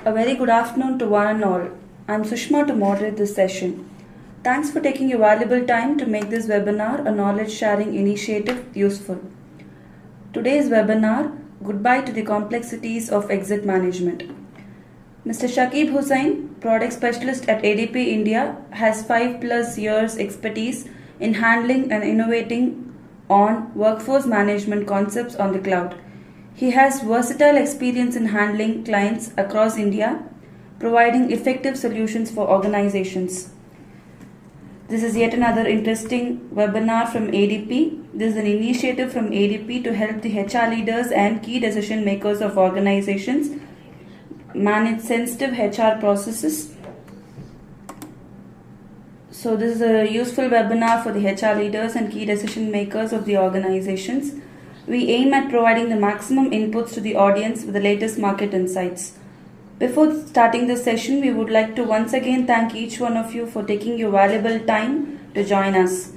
A very good afternoon to one and all. I'm Sushma to moderate this session. Thanks for taking your valuable time to make this webinar a knowledge sharing initiative useful. Today's webinar, Goodbye to the Complexities of Exit Management. Mr. Shakib Hussain, Product Specialist at ADP India, has 5+ years expertise in handling and innovating on workforce management concepts on the cloud. He has versatile experience in handling clients across India, providing effective solutions for organizations. This is yet another interesting webinar from ADP. This is an initiative from ADP to help the HR leaders and key decision makers of organizations manage sensitive HR processes. So this is a useful webinar for the HR leaders and key decision makers of the organizations. We aim at providing the maximum inputs to the audience with the latest market insights. Before starting the session, we would like to once again thank each one of you for taking your valuable time to join us.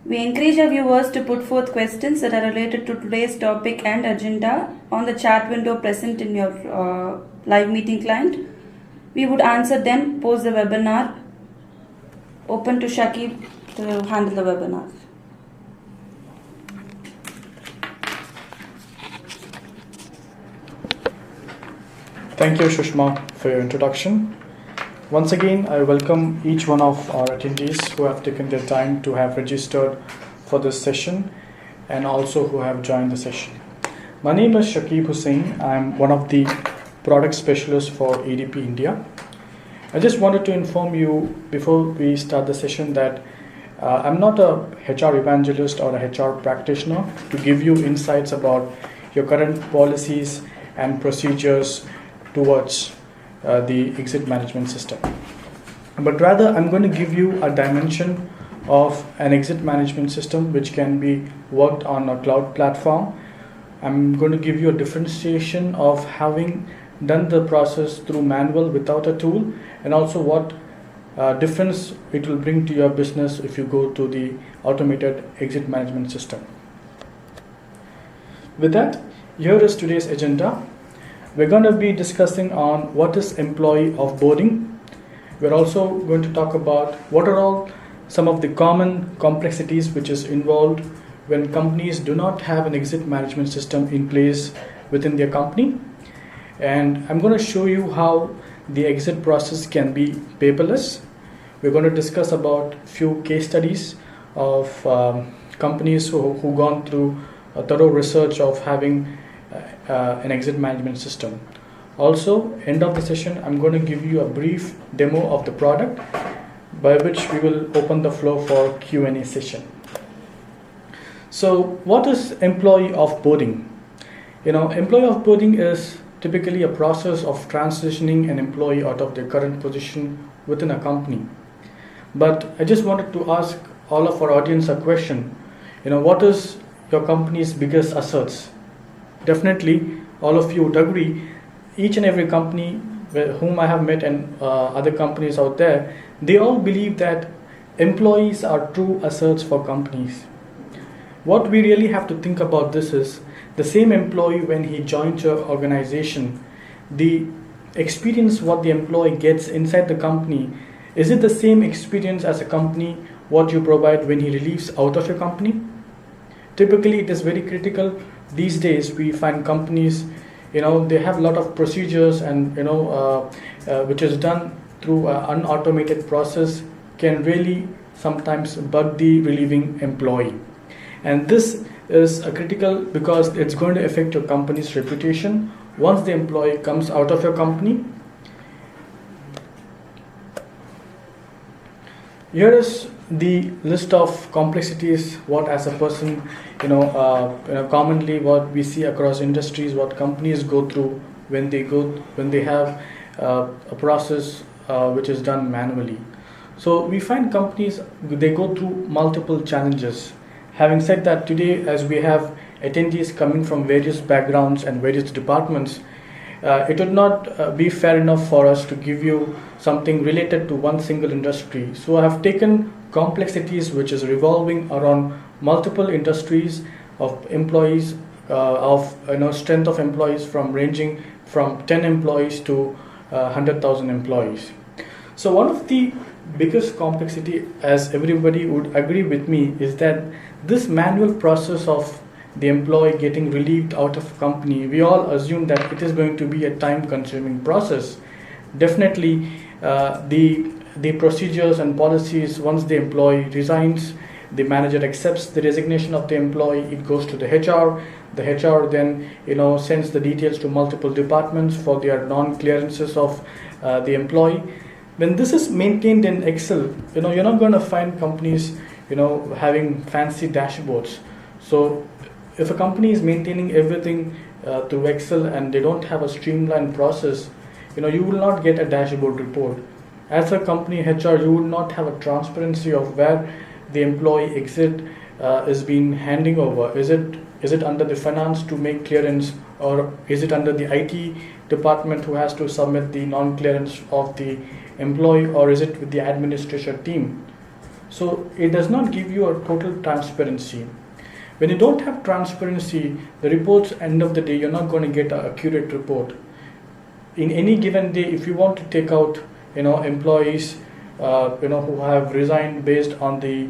We encourage our viewers to put forth questions that are related to today's topic and agenda on the chat window present in your live meeting client. We would answer them post the webinar. Open to Shakib to handle the webinar. Thank you, Sushma, for your introduction. Once again, I welcome each one of our attendees who have taken their time to have registered for this session and also who have joined the session. My name is Shakib Hussain. I'm one of the product specialists for ADP India. I just wanted to inform you before we start the session that I'm not a HR evangelist or a HR practitioner to give you insights about your current policies and procedures towards the exit management system. But rather, I'm going to give you a dimension of an exit management system which can be worked on a cloud platform. I'm going to give you a differentiation of having done the process through manual without a tool, and also what difference it will bring to your business if you go to the automated exit management system. With that, here is today's agenda. We're going to be discussing on what is employee offboarding. We're also going to talk about what are all some of the common complexities which is involved when companies do not have an exit management system in place within their company. And I'm going to show you how the exit process can be paperless. We're going to discuss about few case studies of companies who gone through a thorough research of having an exit management system. Also, end of the session, I'm going to give you a brief demo of the product, by which we will open the floor for Q&A session. So, what is employee offboarding? Employee offboarding is typically a process of transitioning an employee out of their current position within a company. But I just wanted to ask all of our audience a question. What is your company's biggest assets? Definitely, all of you would agree, each and every company whom I have met and other companies out there, they all believe that employees are true assets for companies. What we really have to think about this is, the same employee when he joins your organization, the experience what the employee gets inside the company, is it the same experience as a company what you provide when he leaves out of your company? Typically, it is very critical. These days, we find companies, they have a lot of procedures and, which is done through an unautomated process can really sometimes bug the relieving employee. And this is critical because it's going to affect your company's reputation once the employee comes out of your company. Here is the list of complexities what as a person commonly what we see across industries, what companies go through when they have a process which is done manually. So we find companies, they go through multiple challenges. Having said that, today as we have attendees coming from various backgrounds and various departments, it would not be fair enough for us to give you something related to one single industry. So I have taken complexities which is revolving around multiple industries of employees strength of employees from ranging from 10 employees to 100,000 employees. So one of the biggest complexity, as everybody would agree with me, is that this manual process of the employee getting relieved out of a company, we all assume that it is going to be a time consuming process. Definitely the procedures and policies, once the employee resigns, the manager accepts the resignation of the employee, it goes to the HR. The HR then sends the details to multiple departments for their non-clearances of the employee. When this is maintained in Excel, you're not going to find companies having fancy dashboards. So if a company is maintaining everything through Excel and they don't have a streamlined process, you will not get a dashboard report. As a company HR, you would not have a transparency of where the employee exit is being handing over. Is it under the finance to make clearance, or is it under the IT department who has to submit the non-clearance of the employee, or is it with the administration team? So it does not give you a total transparency. When you don't have transparency, the reports, end of the day, you're not going to get an accurate report. In any given day, if you want to take out employees who have resigned based on the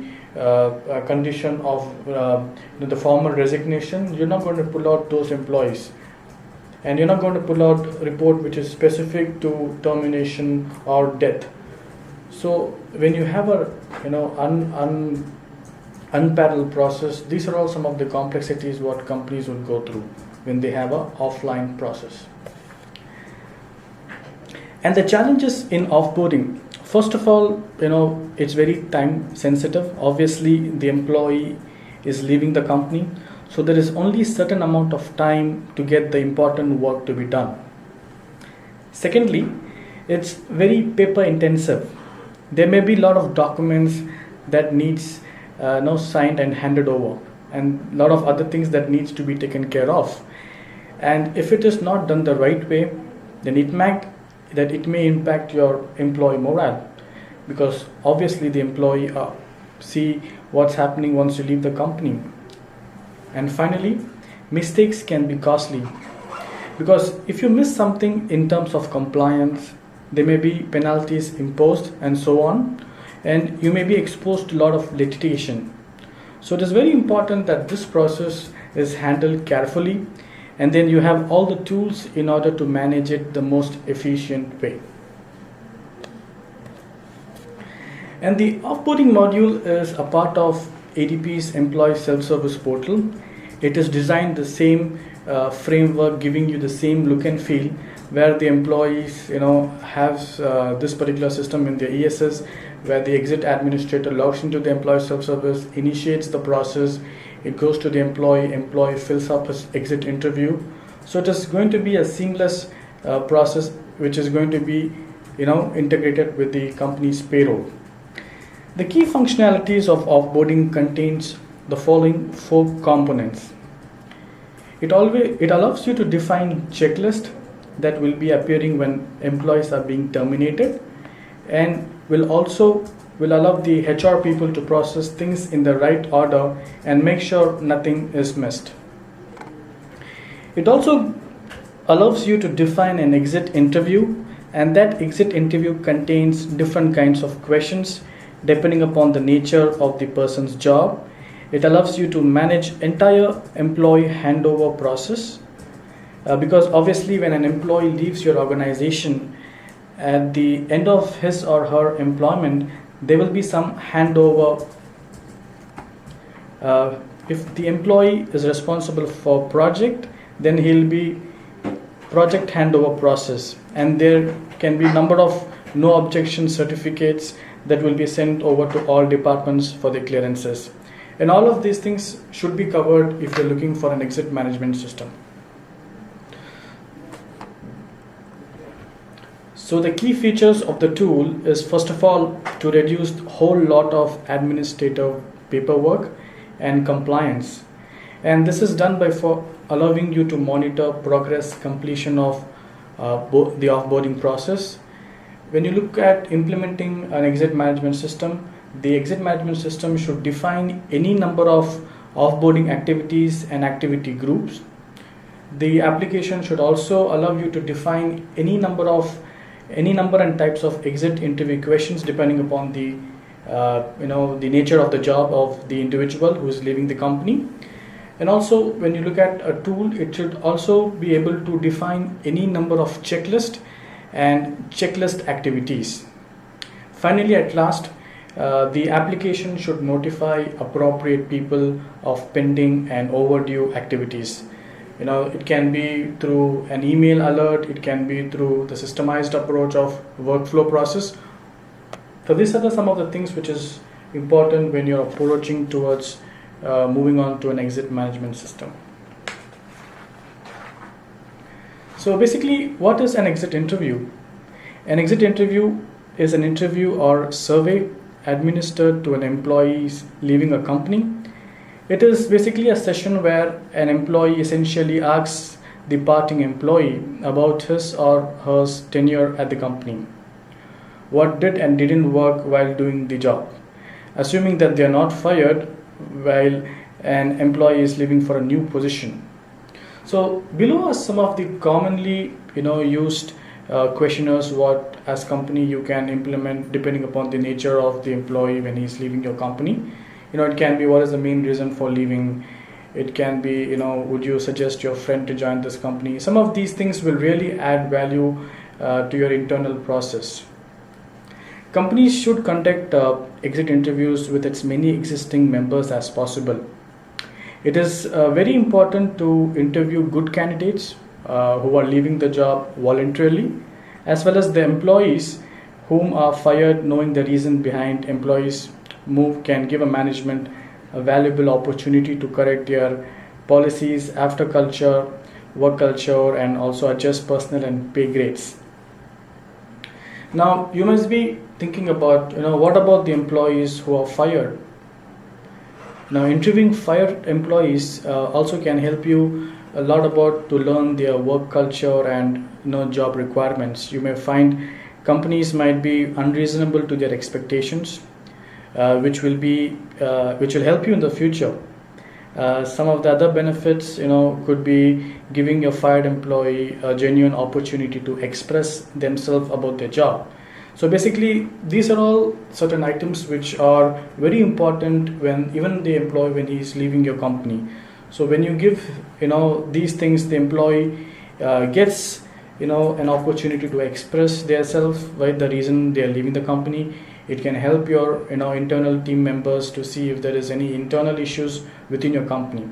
condition of the formal resignation, you're not going to pull out those employees, and you're not going to pull out a report which is specific to termination or death. So when you have a unparalleled process, these are all some of the complexities what companies would go through when they have a offline process. And the challenges in offboarding, first of all, it's very time sensitive. Obviously, the employee is leaving the company, so there is only a certain amount of time to get the important work to be done. Secondly, it's very paper intensive. There may be a lot of documents that needs signed and handed over, and a lot of other things that needs to be taken care of. And if it is not done the right way, then it may impact your employee morale, because obviously the employee see what's happening once you leave the company. And finally, mistakes can be costly, because if you miss something in terms of compliance, there may be penalties imposed and so on, and you may be exposed to a lot of litigation. So it is very important that this process is handled carefully, and then you have all the tools in order to manage it the most efficient way. And the offboarding module is a part of ADP's employee self-service portal. It is designed the same framework, giving you the same look and feel, where the employees have this particular system in their ESS, where the exit administrator logs into the employee self-service, initiates the process, it goes to the employee fills up his exit interview. So it is going to be a seamless process which is going to be integrated with the company's payroll. The key functionalities of offboarding contains the following 4 components. It allows you to define checklist that will be appearing when employees are being terminated, and will allow the HR people to process things in the right order and make sure nothing is missed. It also allows you to define an exit interview, and that exit interview contains different kinds of questions depending upon the nature of the person's job. It allows you to manage entire employee handover process, because obviously when an employee leaves your organization, at the end of his or her employment, there will be some handover. If the employee is responsible for project, then he'll be project handover process, and there can be number of no objection certificates that will be sent over to all departments for the clearances. And all of these things should be covered if you're looking for an exit management system. So the key features of the tool is, first of all, to reduce a whole lot of administrative paperwork and compliance. And this is done by allowing you to monitor progress completion of the offboarding process. When you look at implementing an exit management system, the exit management system should define any number of offboarding activities and activity groups. The application should also allow you to define any number and types of exit interview questions depending upon the the nature of the job of the individual who is leaving the company. And also, when you look at a tool, it should also be able to define any number of checklist and checklist activities. Finally, at last, the application should notify appropriate people of pending and overdue activities. It can be through an email alert, it can be through the systemized approach of workflow process. So these are some of the things which is important when you're approaching towards moving on to an exit management system. So basically, what is an exit interview? An exit interview is an interview or survey administered to an employee leaving a company. It is basically a session where an employee essentially asks the departing employee about his or her tenure at the company. What did and didn't work while doing the job, assuming that they are not fired while an employee is leaving for a new position. So below are some of the commonly used questionnaires what as company you can implement depending upon the nature of the employee when he is leaving your company. It can be what is the main reason for leaving. It can be would you suggest your friend to join this company. Some of these things will really add value to your internal process. Companies should conduct exit interviews with as many existing members as possible. It is very important to interview good candidates who are leaving the job voluntarily, as well as the employees whom are fired. Knowing the reason behind employees move can give a management a valuable opportunity to correct their policies, after culture, work culture, and also adjust personal and pay grades. Now you must be thinking about what about the employees who are fired. Now interviewing fired employees also can help you a lot about to learn their work culture and job requirements. You may find companies might be unreasonable to their expectations, which will help you in the future. Some of the other benefits could be giving your fired employee a genuine opportunity to express themselves about their job. So basically, these are all certain items which are very important when even the employee when he is leaving your company. So when you give these things, the employee gets an opportunity to express themselves, right, the reason they are leaving the company. It can help your internal team members to see if there is any internal issues within your company.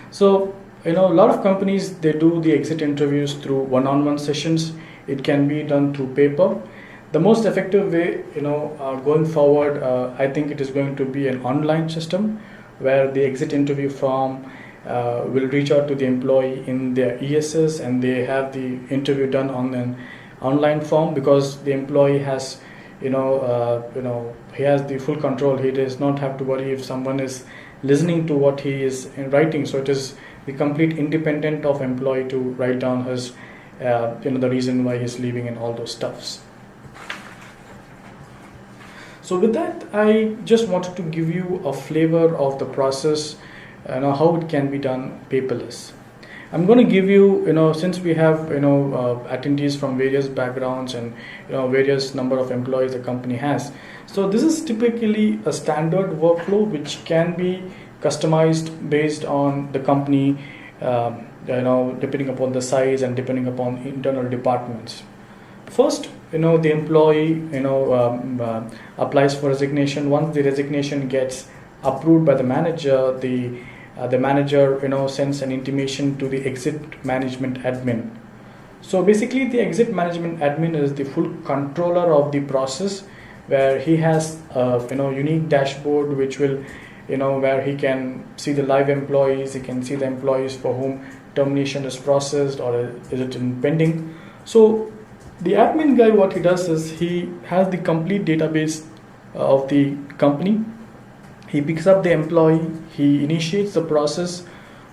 So a lot of companies, they do the exit interviews through one-on-one sessions. It can be done through paper. The most effective way going forward, I think it is going to be an online system where the exit interview form will reach out to the employee in their ESS, and they have the interview done on an online form, because the employee has he has the full control. He does not have to worry if someone is listening to what he is writing. So it is the complete independent of employee to write down his the reason why he's leaving and all those stuffs. So with that, I just wanted to give you a flavor of the process, how it can be done paperless. I'm going to give you, since we have, attendees from various backgrounds and, various number of employees the company has. So this is typically a standard workflow which can be customized based on the company, depending upon the size and depending upon internal departments. First, the employee, applies for resignation. Once the resignation gets approved by the manager, the manager sends an intimation to the exit management admin. So basically, the exit management admin is the full controller of the process, where he has a unique dashboard which will where he can see the live employees, he can see the employees for whom termination is processed or is it in pending. So the admin guy, what he does is he has the complete database of the company. He picks up the employee, he initiates the process.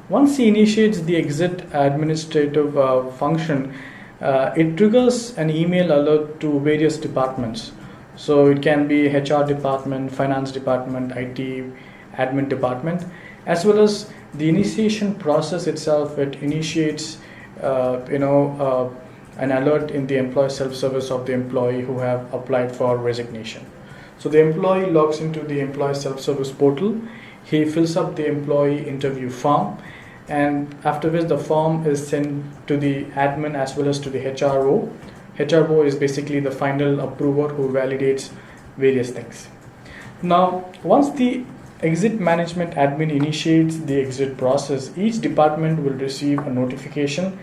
Once he initiates the exit administrative function, it triggers an email alert to various departments. So it can be HR department, finance department, IT, admin department. as well as the initiation process itself. It initiates an alert in the employee self-service of the employee who have applied for resignation. So the employee logs into the employee self-service portal, he fills up the employee interview form, and after which the form is sent to the admin as well as to the HRO. HRO is basically the final approver who validates various things. Now, once the exit management admin initiates the exit process, each department will receive a notification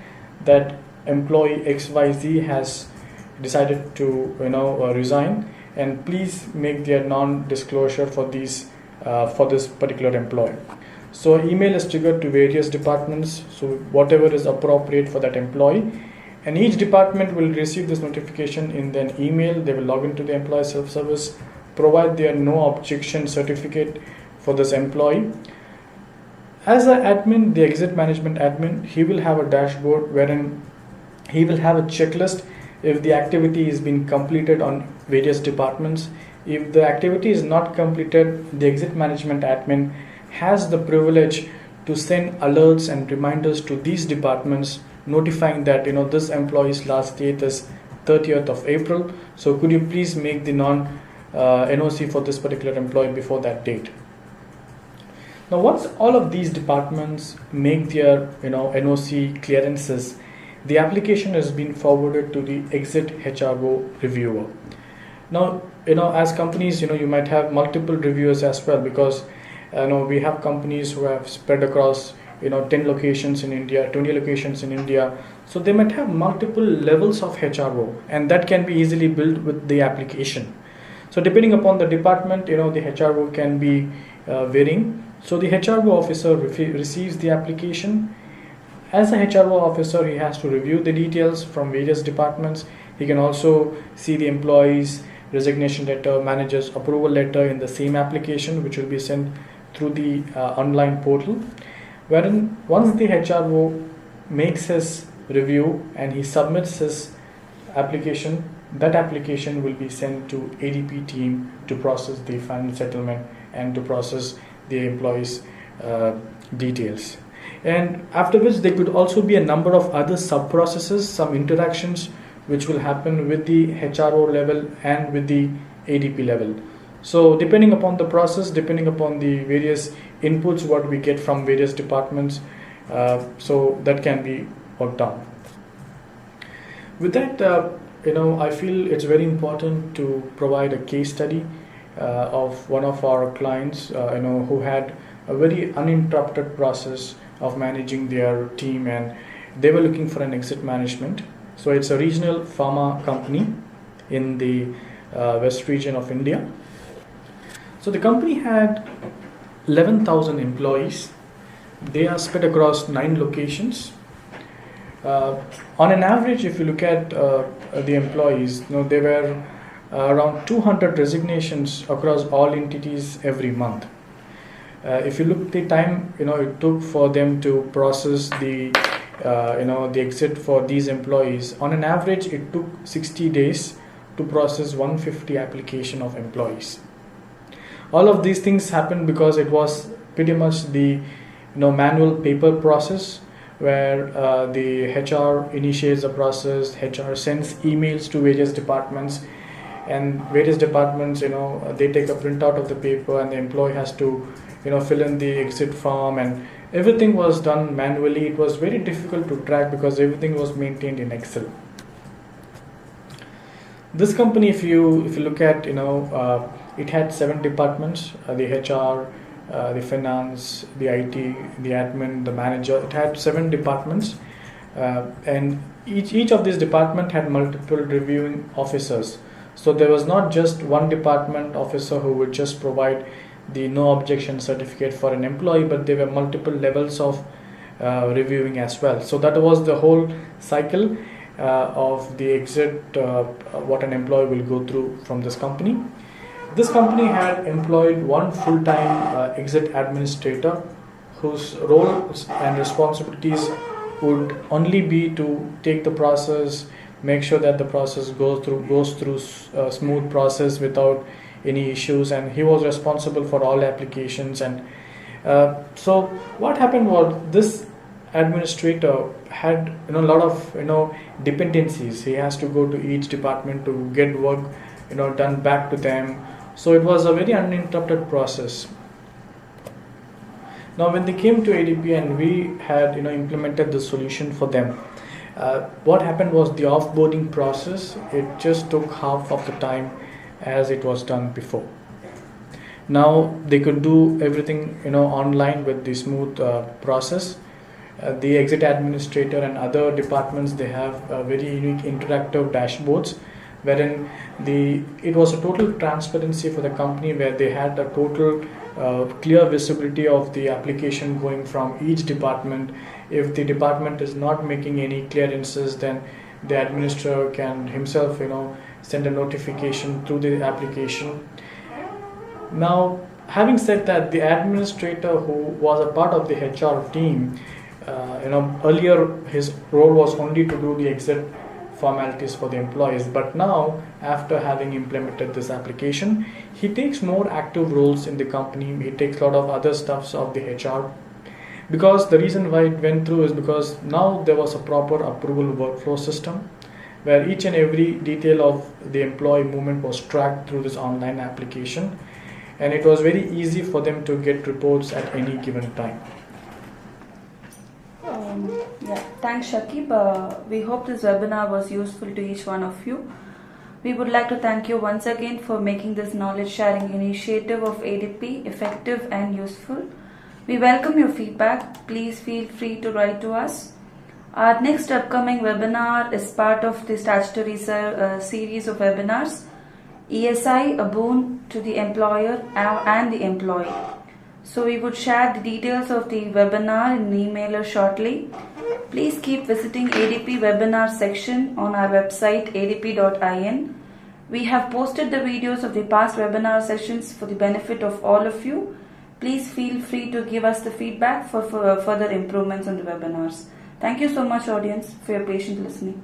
that employee XYZ has decided to resign, and please make their non-disclosure for this particular employee. So email is triggered to various departments, so whatever is appropriate for that employee, and each department will receive this notification in an email. They will log into the employee self-service, provide their no objection certificate for this employee. As an admin, the exit management admin, he will have a dashboard wherein he will have a checklist if the activity is being completed on various departments. If the activity is not completed, the exit management admin has the privilege to send alerts and reminders to these departments, notifying that this employee's last date is 30th of April. So could you please make the NOC for this particular employee before that date. Now, once all of these departments make their NOC clearances, the application has been forwarded to the exit HRO reviewer. Now, as companies, you might have multiple reviewers as well, because we have companies who have spread across 10 locations in India, 20 locations in India. So they might have multiple levels of HRO, and that can be easily built with the application. So depending upon the department, the HRO can be varying. So the HRO officer receives the application. As a HRO officer, he has to review the details from various departments. He can also see the employee's resignation letter, manager's approval letter in the same application, which will be sent through the online portal. Wherein once the HRO makes his review and he submits his application, that application will be sent to ADP team to process the final settlement and to process the employee's details. And after which there could also be a number of other sub-processes, some interactions which will happen with the HRO level and with the ADP level. So depending upon the process, depending upon the various inputs what we get from various departments, so that can be worked out. With that, I feel it's very important to provide a case study of one of our clients, who had a very uninterrupted process of managing their team, and they were looking for an exit management. So it's a regional pharma company in the west region of India. So the company had 11,000 employees. They are spread across 9 locations. On an average, if you look at the employees, there were around 200 resignations across all entities every month. If you look at the time, it took for them to process the exit for these employees. On an average, it took 60 days to process 150 application of employees. All of these things happened because it was pretty much the manual paper process, where the HR initiates the process, HR sends emails to various departments, and various departments, they take a printout of the paper, and the employee has to, fill in the exit form, and everything was done manually. It was very difficult to track because everything was maintained in Excel. This company, if you look at, it had 7 departments: the HR, the finance, the IT, the admin, the manager. It had 7 departments, and each of these departments had multiple reviewing officers. So there was not just one department officer who would just provide the no objection certificate for an employee, but there were multiple levels of reviewing as well. So that was the whole cycle of the exit, what an employee will go through from this company. This company had employed one full-time exit administrator, whose roles and responsibilities would only be to take the process, make sure that the process goes through a smooth process without any issues, and he was responsible for all applications, and So what happened was this administrator had a lot of dependencies. He has to go to each department to get work done back to them. So it was a very uninterrupted process. Now when they came to ADP and we had implemented the solution for them, what happened was the offboarding process, it just took half of the time as it was done before. Now they could do everything online with the smooth process. The exit administrator and other departments, they have very unique interactive dashboards wherein it was a total transparency for the company, where they had a total clear visibility of the application going from each department. If the department is not making any clearances, then the administrator can himself send a notification through the application. Now, having said that, the administrator who was a part of the HR team, earlier his role was only to do the exit formalities for the employees, but now after having implemented this application, he takes more active roles in the company. He takes a lot of other stuffs of the HR, because the reason why it went through is because now there was a proper approval workflow system where each and every detail of the employee movement was tracked through this online application, and it was very easy for them to get reports at any given time. Thanks, Shakib. We hope this webinar was useful to each one of you. We would like to thank you once again for making this knowledge sharing initiative of ADP effective and useful. We welcome your feedback. Please feel free to write to us. Our next upcoming webinar is part of the statutory series of webinars, ESI, a boon to the employer and the employee. So we would share the details of the webinar in an emailer shortly. Please keep visiting ADP webinar section on our website adp.in. We have posted the videos of the past webinar sessions for the benefit of all of you. Please feel free to give us the feedback for further improvements on the webinars. Thank you so much, audience, for your patient listening.